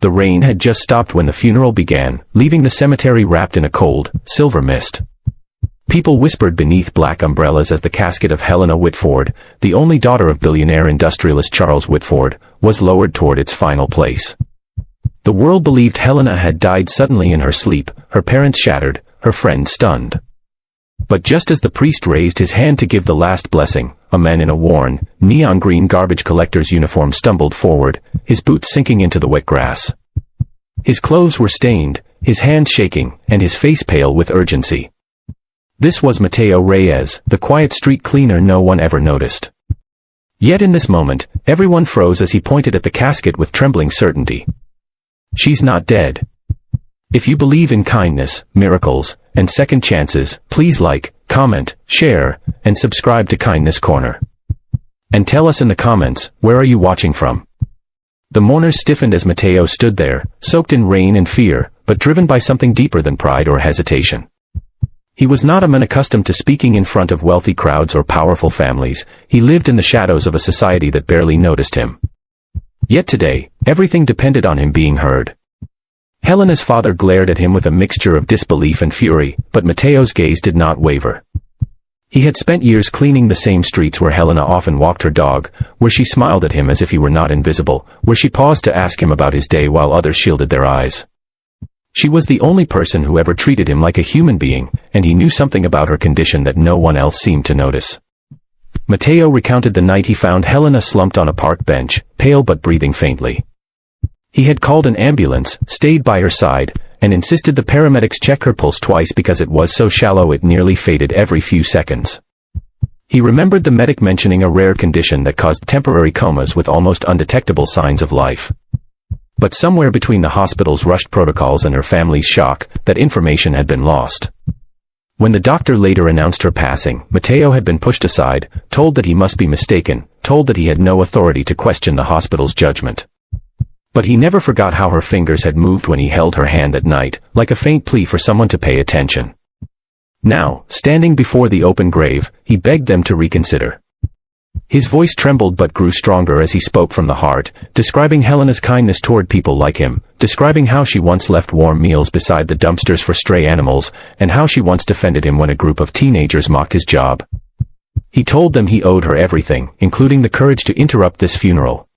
The rain had just stopped when the funeral began, leaving the cemetery wrapped in a cold, silver mist. People whispered beneath black umbrellas as the casket of Helena Whitford, the only daughter of billionaire industrialist Charles Whitford, was lowered toward its final place. The world believed Helena had died suddenly in her sleep, her parents shattered, her friends stunned. But just as the priest raised his hand to give the last blessing, a man in a worn, neon-green garbage collector's uniform stumbled forward, his boots sinking into the wet grass. His clothes were stained, his hands shaking, and his face pale with urgency. This was Mateo Reyes, the quiet street cleaner no one ever noticed. Yet in this moment, everyone froze as he pointed at the casket with trembling certainty. She's not dead. If you believe in kindness, miracles, and second chances, please like, comment, share, and subscribe to Kindness Corner. And tell us in the comments, where are you watching from? The mourners stiffened as Mateo stood there, soaked in rain and fear, but driven by something deeper than pride or hesitation. He was not a man accustomed to speaking in front of wealthy crowds or powerful families. He lived in the shadows of a society that barely noticed him. Yet today, everything depended on him being heard. Helena's father glared at him with a mixture of disbelief and fury, but Mateo's gaze did not waver. He had spent years cleaning the same streets where Helena often walked her dog, where she smiled at him as if he were not invisible, where she paused to ask him about his day while others shielded their eyes. She was the only person who ever treated him like a human being, and he knew something about her condition that no one else seemed to notice. Mateo recounted the night he found Helena slumped on a park bench, pale but breathing faintly. He had called an ambulance, stayed by her side, and insisted the paramedics check her pulse twice because it was so shallow it nearly faded every few seconds. He remembered the medic mentioning a rare condition that caused temporary comas with almost undetectable signs of life. But somewhere between the hospital's rushed protocols and her family's shock, that information had been lost. When the doctor later announced her passing, Mateo had been pushed aside, told that he must be mistaken, told that he had no authority to question the hospital's judgment. But he never forgot how her fingers had moved when he held her hand that night, like a faint plea for someone to pay attention. Now, standing before the open grave, he begged them to reconsider. His voice trembled but grew stronger as he spoke from the heart, describing Helena's kindness toward people like him, describing how she once left warm meals beside the dumpsters for stray animals, and how she once defended him when a group of teenagers mocked his job. He told them he owed her everything, including the courage to interrupt this funeral.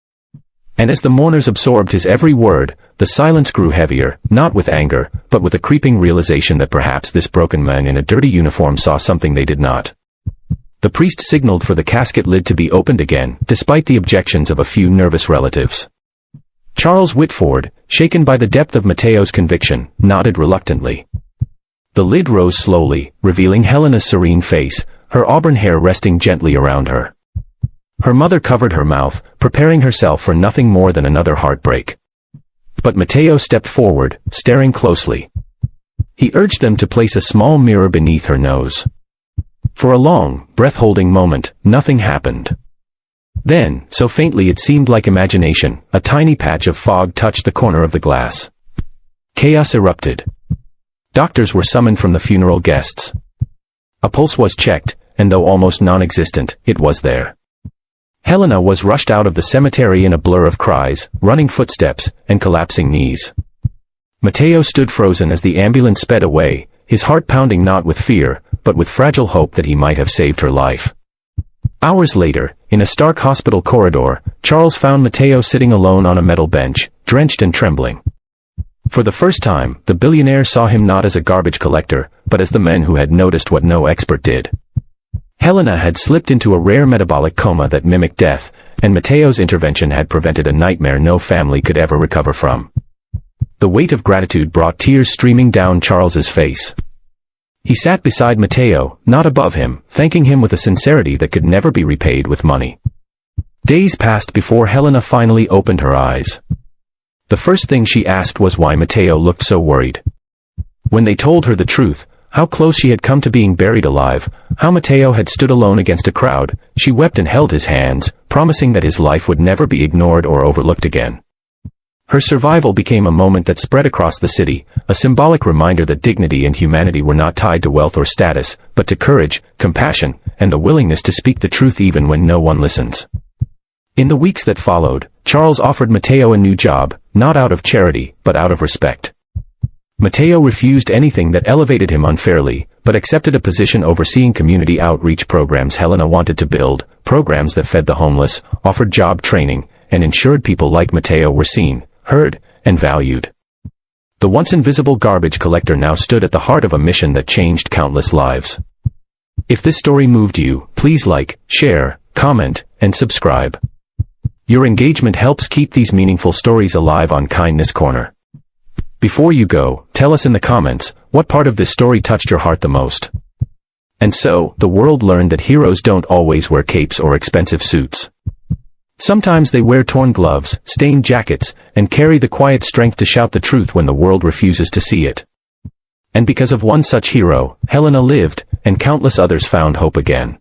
And as the mourners absorbed his every word, the silence grew heavier, not with anger, but with a creeping realization that perhaps this broken man in a dirty uniform saw something they did not. The priest signaled for the casket lid to be opened again, despite the objections of a few nervous relatives. Charles Whitford, shaken by the depth of Mateo's conviction, nodded reluctantly. The lid rose slowly, revealing Helena's serene face, her auburn hair resting gently around her. Her mother covered her mouth, preparing herself for nothing more than another heartbreak. But Mateo stepped forward, staring closely. He urged them to place a small mirror beneath her nose. For a long, breath-holding moment, nothing happened. Then, so faintly it seemed like imagination, a tiny patch of fog touched the corner of the glass. Chaos erupted. Doctors were summoned from the funeral guests. A pulse was checked, and though almost non-existent, it was there. Helena was rushed out of the cemetery in a blur of cries, running footsteps, and collapsing knees. Mateo stood frozen as the ambulance sped away, his heart pounding not with fear, but with fragile hope that he might have saved her life. Hours later, in a stark hospital corridor, Charles found Mateo sitting alone on a metal bench, drenched and trembling. For the first time, the billionaire saw him not as a garbage collector, but as the man who had noticed what no expert did. Helena had slipped into a rare metabolic coma that mimicked death, and Mateo's intervention had prevented a nightmare no family could ever recover from. The weight of gratitude brought tears streaming down Charles's face. He sat beside Mateo, not above him, thanking him with a sincerity that could never be repaid with money. Days passed before Helena finally opened her eyes. The first thing she asked was why Mateo looked so worried. When they told her the truth, how close she had come to being buried alive, how Mateo had stood alone against a crowd, she wept and held his hands, promising that his life would never be ignored or overlooked again. Her survival became a moment that spread across the city, a symbolic reminder that dignity and humanity were not tied to wealth or status, but to courage, compassion, and the willingness to speak the truth even when no one listens. In the weeks that followed, Charles offered Matteo a new job, not out of charity, but out of respect. Matteo refused anything that elevated him unfairly, but accepted a position overseeing community outreach programs Helena wanted to build, programs that fed the homeless, offered job training, and ensured people like Matteo were seen, heard, and valued. The once invisible garbage collector now stood at the heart of a mission that changed countless lives. If this story moved you, please like, share, comment, and subscribe. Your engagement helps keep these meaningful stories alive on Kindness Corner. Before you go, tell us in the comments, what part of this story touched your heart the most? And so, the world learned that heroes don't always wear capes or expensive suits. Sometimes they wear torn gloves, stained jackets, and carry the quiet strength to shout the truth when the world refuses to see it. And because of one such hero, Helena lived, and countless others found hope again.